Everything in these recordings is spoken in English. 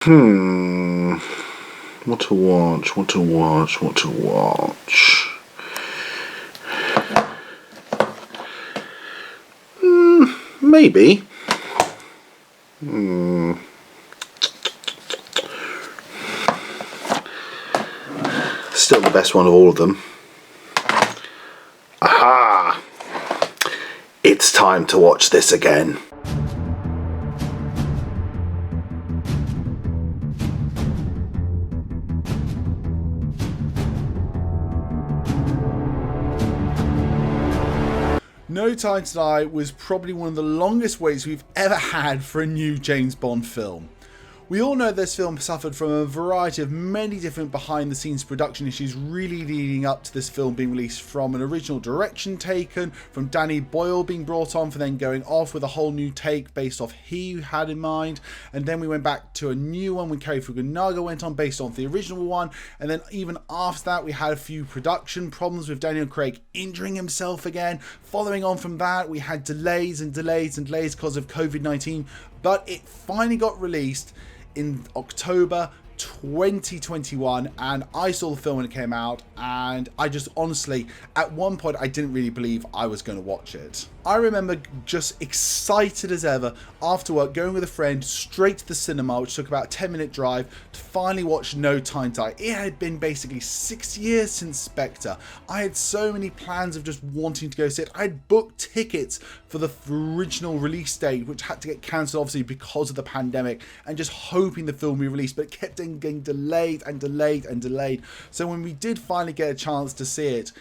Hmm. What to watch? What to watch? What to watch? Maybe. Still the best one of all of them. Aha! It's time to watch this again. No Time to Die was probably one of the longest waits we've ever had for a new James Bond film. We all know this film suffered from a variety of many different behind the scenes production issues really leading up to this film being released, from an original direction taken, from Danny Boyle being brought on for then going off with a whole new take based off he had in mind, and then we went back to a new one when Cary Fukunaga went on based on the original one, and then even after that we had a few production problems with Daniel Craig injuring himself again. Following on from that we had delays because of COVID-19, but it finally got released in October 2021, and I saw the film when it came out, and I just honestly, at one point I didn't really believe I was going to watch it. I remember just excited as ever after work going with a friend straight to the cinema, which took about a 10-minute drive, to finally watch No Time to Die. It had been basically 6 years since Spectre. I had so many plans of just wanting to go see it. I had booked tickets for the original release date, which had to get cancelled obviously because of the pandemic, and just hoping the film would be released, but it kept getting delayed. So when we did finally get a chance to see it,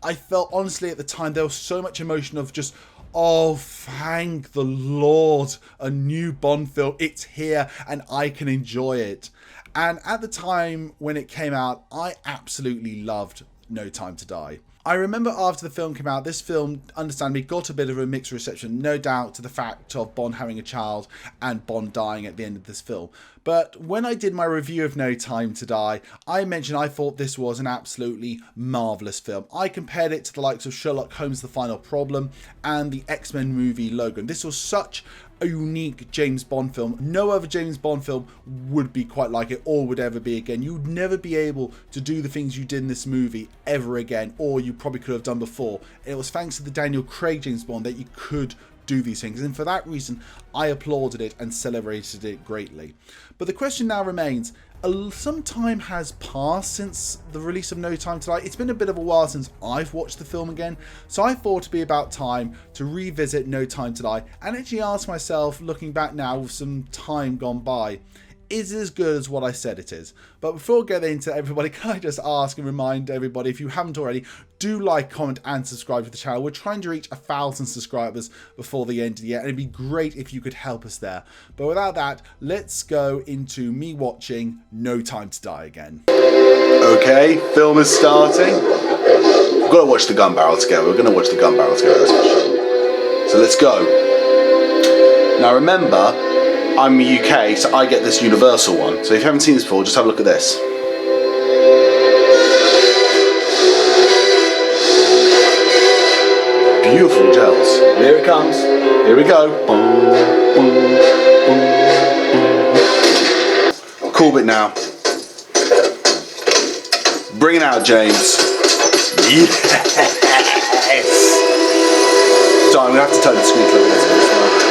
I felt honestly at the time there was so much emotion of just, oh, thank the Lord, a new Bond film, it's here and I can enjoy it. And at the time when it came out, I absolutely loved No Time to Die. I remember after the film came out, this film understandably got a bit of a mixed reception, no doubt to the fact of Bond having a child and Bond dying at the end of this film. But when I did my review of No Time to Die, I mentioned I thought this was an absolutely marvellous film. I compared it to the likes of Sherlock Holmes' The Final Problem and the X-Men movie Logan. This was such a unique James Bond film. No other James Bond film would be quite like it or would ever be again. You'd never be able to do the things you did in this movie ever again, or you probably could have done before. And it was thanks to the Daniel Craig James Bond that you could do these things, and for that reason I applauded it and celebrated it greatly. But the question now remains, some time has passed since the release of No Time to Die. It's been a bit of a while since I've watched the film again, so I thought it'd be about time to revisit No Time to Die and actually ask myself, looking back now with some time gone by, is it as good as what I said it is? But before getting into everybody, can I just ask and remind everybody, if you haven't already, do like, comment and subscribe to the channel. We're trying to reach 1,000 subscribers before the end of the year, and it'd be great if you could help us there. But without that, let's go into me watching No Time to Die again. Okay, film is starting. We've got to watch the gun barrel together. We're going to watch the gun barrel together, that's for sure. So let's go. Now remember, I'm in the UK, so I get this universal one. So if you haven't seen this before, just have a look at this. Beautiful gels. Here it comes. Here we go. Cool bit now. Bring it out, James. Yes! So I'm going to have to turn the screen a little bit as well.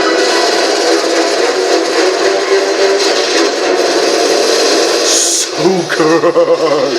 So good!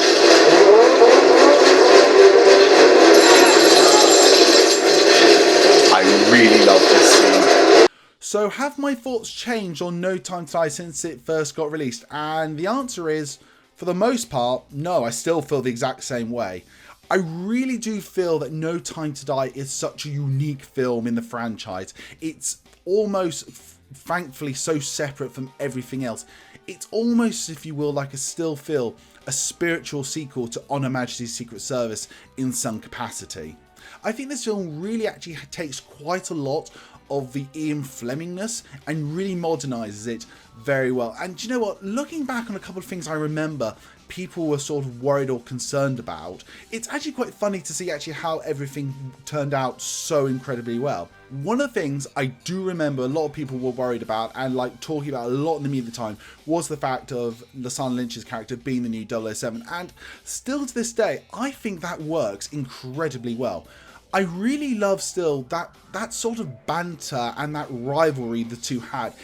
I really love this scene. So have my thoughts changed on No Time to Die since it first got released? And the answer is, for the most part, no, I still feel the exact same way. I really do feel that No Time to Die is such a unique film in the franchise. It's almost, thankfully, so separate from everything else. It's almost, if you will, like a still feel a spiritual sequel to On Her Majesty's Secret Service in some capacity. I think this film really actually takes quite a lot of the Ian Flemingness and really modernises it very well. And do you know what? Looking back on a couple of things I remember people were sort of worried or concerned about, it's actually quite funny to see actually how everything turned out so incredibly well. One of the things I do remember a lot of people were worried about and like talking about a lot in the media at the time was the fact of Lashana Lynch's character being the new 007, and still to this day I think that works incredibly well. I really love still that sort of banter and that rivalry the two had.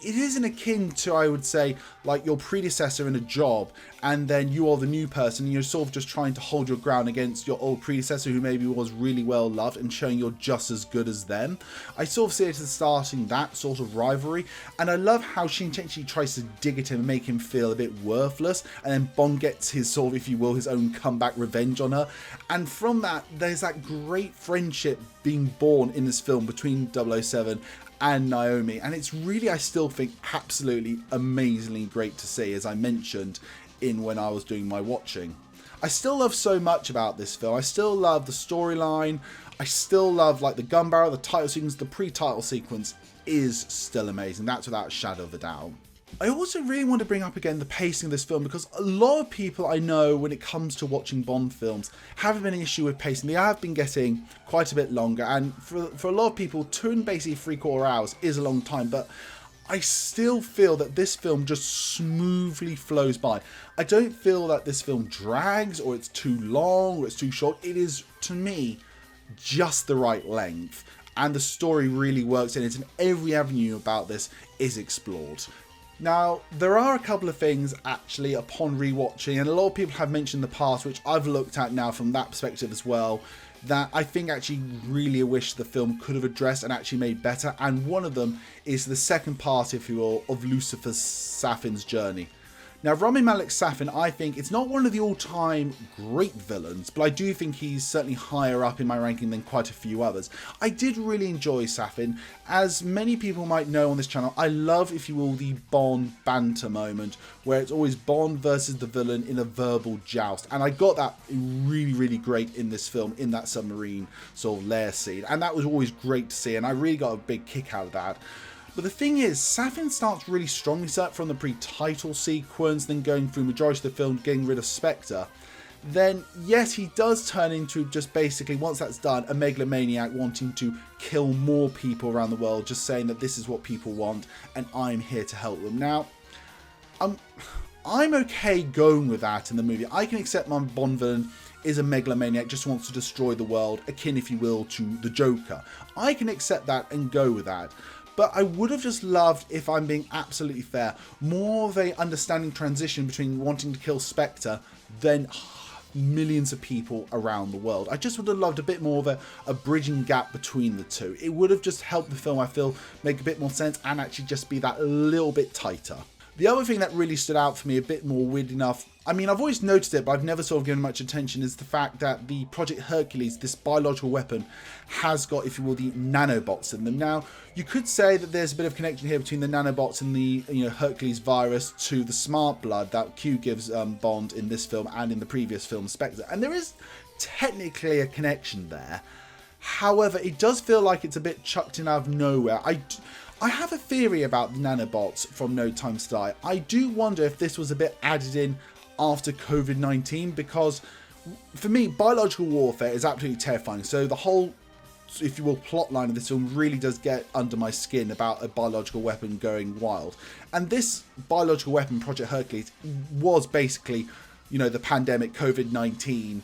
It isn't akin to, I would say, like your predecessor in a job and then you are the new person and you're sort of just trying to hold your ground against your old predecessor who maybe was really well loved and showing you're just as good as them. I sort of see it as starting that sort of rivalry, and I love how she intentionally tries to dig at him and make him feel a bit worthless, and then Bond gets his sort of, if you will, his own comeback revenge on her, and from that there's that great friendship being born in this film between 007 and Naomi, and it's really, I still think, absolutely amazingly great to see, as I mentioned in when I was doing my watching. I still love so much about this film. I still love the storyline. I still love like the gun barrel, the title sequence, the pre-title sequence is still amazing. That's without a shadow of a doubt. I also really want to bring up again the pacing of this film, because a lot of people I know when it comes to watching Bond films have been an issue with pacing. They have been getting quite a bit longer, and for a lot of people 2 and basically 3/4 hours is a long time, but I still feel that this film just smoothly flows by. I don't feel that this film drags or it's too long or it's too short. It is, to me, just the right length, and the story really works in it, and every avenue about this is explored. Now, there are a couple of things actually upon rewatching, and a lot of people have mentioned in the past, which I've looked at now from that perspective as well, that I think actually really wish the film could have addressed and actually made better, and one of them is the second part, if you will, of Lucifer Safin's journey. Now, Rami Malek Safin, I think, it's not one of the all-time great villains, but I do think he's certainly higher up in my ranking than quite a few others. I did really enjoy Safin. As many people might know on this channel, I love, if you will, the Bond banter moment, where it's always Bond versus the villain in a verbal joust. And I got that really, really great in this film, in that submarine sort of lair scene. And that was always great to see, and I really got a big kick out of that. But the thing is, Safin starts really strongly, start from the pre-title sequence, then going through majority of the film, getting rid of Spectre. Then, yes, he does turn into just basically, once that's done, a megalomaniac wanting to kill more people around the world, just saying that this is what people want and I'm here to help them. Now, I'm okay going with that in the movie. I can accept my Bond villain is a megalomaniac, just wants to destroy the world, akin, if you will, to the Joker. I can accept that and go with that. But I would have just loved, if I'm being absolutely fair, more of a understanding transition between wanting to kill Spectre than millions of people around the world. I just would have loved a bit more of a bridging gap between the two. It would have just helped the film, I feel, make a bit more sense and actually just be that little bit tighter. The other thing that really stood out for me a bit more, weird enough, I mean, I've always noticed it, but I've never sort of given much attention, is the fact that the Project Hercules, this biological weapon, has got, if you will, the nanobots in them. Now, you could say that there's a bit of connection here between the nanobots and the, Hercules virus to the smart blood that Q gives Bond in this film and in the previous film, Spectre. And there is technically a connection there. However, it does feel like it's a bit chucked in out of nowhere. I have a theory about the nanobots from No Time to Die. I do wonder if this was a bit added in after COVID-19, because for me, biological warfare is absolutely terrifying. So the whole, if you will, plot line of this film really does get under my skin about a biological weapon going wild. And this biological weapon, Project Hercules, was basically, the pandemic COVID-19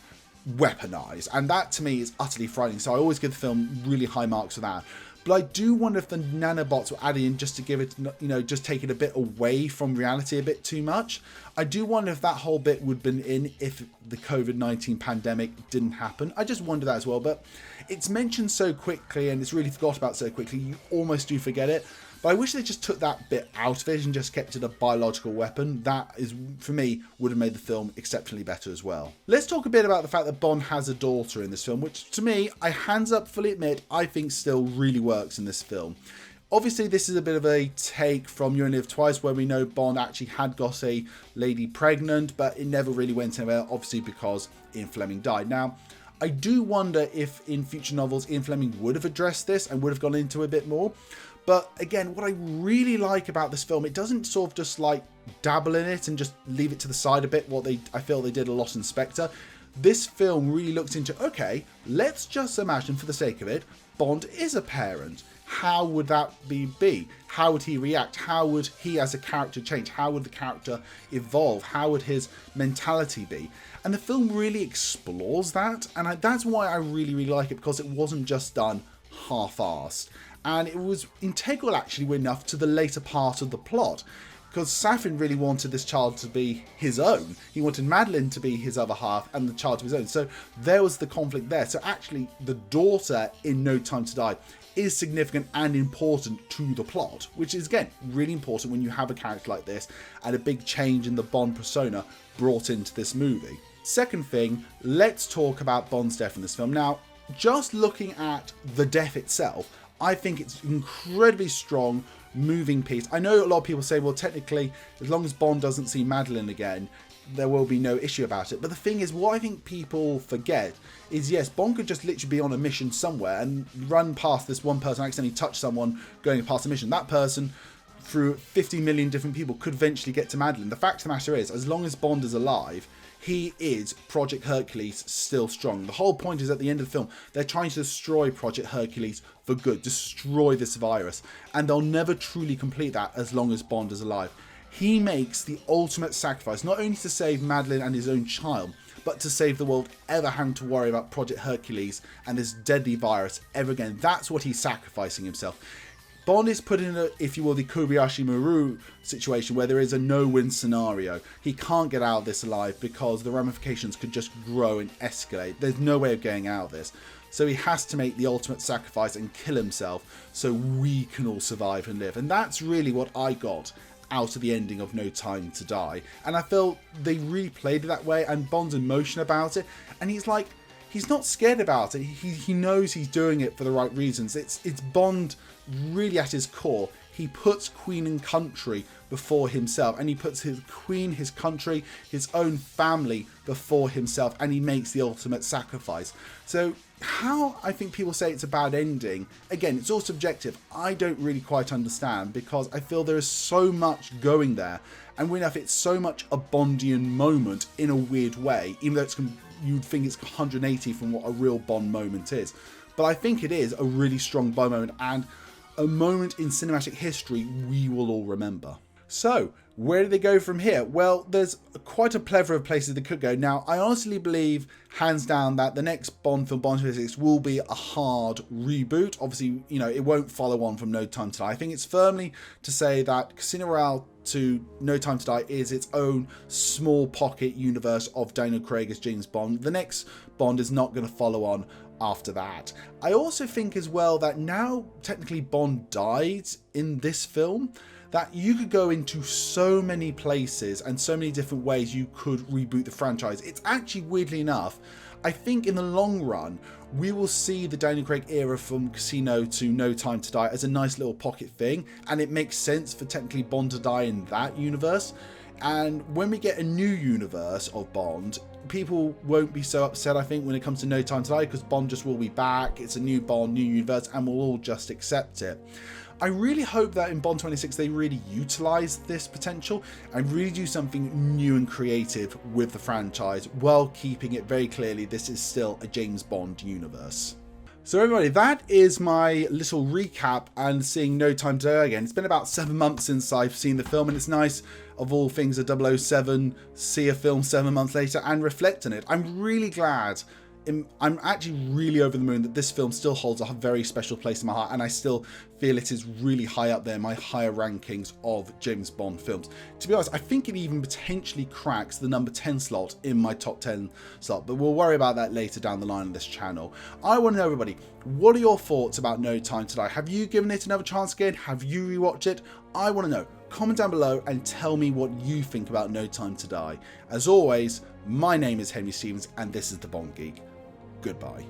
weaponized. And that to me is utterly frightening. So I always give the film really high marks for that. But I do wonder if the nanobots were added in just to give it, just take it a bit away from reality a bit too much. I do wonder if that whole bit would have been in if the COVID-19 pandemic didn't happen. I just wonder that as well. But it's mentioned so quickly and it's really forgot about so quickly, you almost do forget it. But I wish they just took that bit out of it and just kept it a biological weapon. That is, for me, would have made the film exceptionally better as well. Let's talk a bit about the fact that Bond has a daughter in this film, which to me, I hands up fully admit, I think still really works in this film. Obviously, this is a bit of a take from You Only Live Twice, where we know Bond actually had got a lady pregnant, but it never really went anywhere, obviously because Ian Fleming died. Now, I do wonder if in future novels Ian Fleming would have addressed this and would have gone into a bit more. But again, what I really like about this film, it doesn't sort of just like dabble in it and just leave it to the side a bit, I feel they did a lot in Spectre. This film really looks into, okay, let's just imagine for the sake of it, Bond is a parent. How would that be? How would he react? How would he as a character change? How would the character evolve? How would his mentality be? And the film really explores that, and that's why I really, really like it, because it wasn't just done half-assed. And it was integral, actually, enough to the later part of the plot. Because Safin really wanted this child to be his own. He wanted Madeleine to be his other half and the child to be his own. So there was the conflict there. So actually, the daughter in No Time to Die is significant and important to the plot, which is, again, really important when you have a character like this and a big change in the Bond persona brought into this movie. Second thing, let's talk about Bond's death in this film. Now, just looking at the death itself, I think it's incredibly strong, moving piece. I know a lot of people say, well, technically, as long as Bond doesn't see Madeleine again, there will be no issue about it. But the thing is, what I think people forget is, yes, Bond could just literally be on a mission somewhere and run past this one person, accidentally touch someone going past a mission. That person, through 50 million different people, could eventually get to Madeleine. The fact of the matter is, as long as Bond is alive, he is Project Hercules still strong. The whole point is, at the end of the film, they're trying to destroy Project Hercules for good, destroy this virus, and they'll never truly complete that as long as Bond is alive. He makes the ultimate sacrifice, not only to save Madeleine and his own child, but to save the world ever having to worry about Project Hercules and this deadly virus ever again. That's what he's sacrificing himself. Bond is put in a, if you will, the Kobayashi Maru situation where there is a no-win scenario. He can't get out of this alive because the ramifications could just grow and escalate. There's no way of getting out of this. So he has to make the ultimate sacrifice and kill himself so we can all survive and live. And that's really what I got out of the ending of No Time to Die. And I felt they really played it that way, and Bond's emotion about it. And he's like, he's not scared about it. He knows he's doing it for the right reasons. It's Bond really at his core. He puts Queen and country before himself, and he puts his Queen, his country, his own family before himself, and he makes the ultimate sacrifice. So how I think people say it's a bad ending, again, it's all subjective. I don't really quite understand, because I feel there is so much going there, and we enough, it's so much a Bondian moment in a weird way, even though you'd think it's 180 from what a real Bond moment is. But I think it is a really strong Bond moment, and a moment in cinematic history we will all remember. So, where do they go from here? Well, there's quite a plethora of places they could go. Now, I honestly believe, hands down, that the next Bond film, Bond 26, will be a hard reboot. Obviously, you know, it won't follow on from No Time to Die. I think it's firmly to say that Casino Royale to No Time to Die is its own small pocket universe of Daniel Craig as James Bond. The next Bond is not going to follow on after that. I also think as well that now technically Bond died in this film, that you could go into so many places and so many different ways you could reboot the franchise. It's actually, weirdly enough, I think in the long run, we will see the Daniel Craig era from Casino to No Time to Die as a nice little pocket thing, and it makes sense for technically Bond to die in that universe. And when we get a new universe of Bond, people won't be so upset, I think, when it comes to No Time to Die, because Bond just will be back. It's a new Bond, new universe, and we'll all just accept it. I really hope that in Bond 26 they really utilise this potential and really do something new and creative with the franchise, while keeping it very clearly this is still a James Bond universe. So everybody, that is my little recap and seeing No Time to Die again. It's been about 7 months since I've seen the film, and it's nice, of all things, a 007, see a film 7 months later and reflect on it. I'm really glad. I'm actually really over the moon that this film still holds a very special place in my heart, and I still feel it is really high up there in my higher rankings of James Bond films. To be honest, I think it even potentially cracks the number 10 slot in my top 10 slot, but we'll worry about that later down the line on this channel. I want to know, everybody, what are your thoughts about No Time to Die? Have you given it another chance again? Have you rewatched it? I want to know. Comment down below and tell me what you think about No Time to Die. As always, my name is Henry Stevens, and this is the Bond Geek. Goodbye.